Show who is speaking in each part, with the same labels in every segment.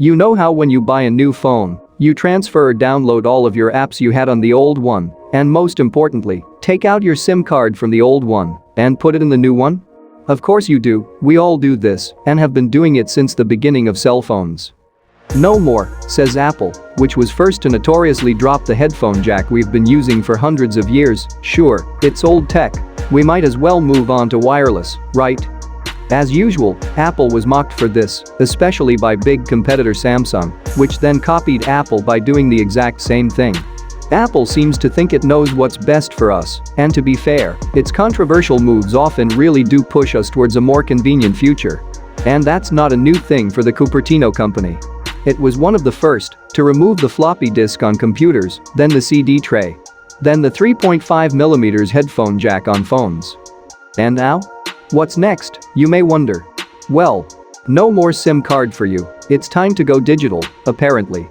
Speaker 1: You know how when you buy a new phone, you transfer or download all of your apps you had on the old one, and most importantly, take out your SIM card from the old one and put it in the new one? Of course you do, we all do this and have been doing it since the beginning of cell phones. No more, says Apple, which was first to notoriously drop the headphone jack we've been using for hundreds of years. Sure, it's old tech. We might as well move on to wireless, right? As usual, Apple was mocked for this, especially by big competitor Samsung, which then copied Apple by doing the exact same thing. Apple seems to think it knows what's best for us, and to be fair, its controversial moves often really do push us towards a more convenient future. And that's not a new thing for the Cupertino company. It was one of the first to remove the floppy disk on computers, then the CD tray, then the 3.5mm headphone jack on phones. And now? What's next, you may wonder? Well, no more SIM card for you, it's time to go digital, apparently.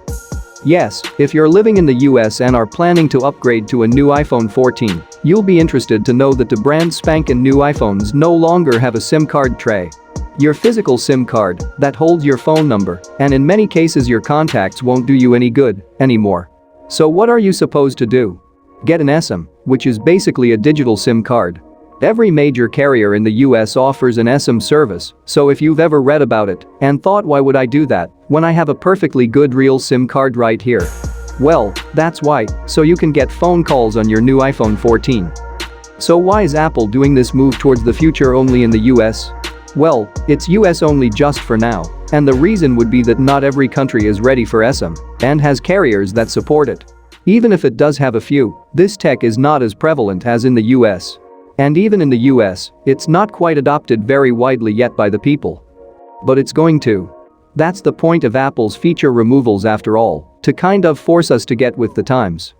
Speaker 1: Yes, if you're living in the US and are planning to upgrade to a new iPhone 14, you'll be interested to know that the brand spankin' new iPhones no longer have a SIM card tray. Your physical SIM card that holds your phone number, and in many cases your contacts, won't do you any good anymore. So what are you supposed to do? Get an eSIM, which is basically a digital SIM card. Every major carrier in the US offers an eSIM service, so if you've ever read about it and thought, why would I do that when I have a perfectly good real SIM card right here? Well, that's why, so you can get phone calls on your new iPhone 14. So why is Apple doing this move towards the future only in the US? Well, it's US only just for now, and the reason would be that not every country is ready for eSIM and has carriers that support it. Even if it does have a few, this tech is not as prevalent as in the US. And even in the US, it's not quite adopted very widely yet by the people. But it's going to. That's the point of Apple's feature removals after all, to kind of force us to get with the times.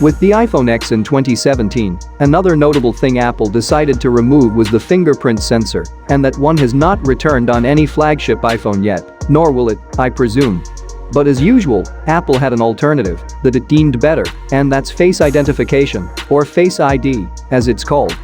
Speaker 1: With the iPhone X in 2017, another notable thing Apple decided to remove was the fingerprint sensor, and that one has not returned on any flagship iPhone yet, nor will it, I presume. But as usual, Apple had an alternative that it deemed better, and that's face identification, or Face ID, as it's called.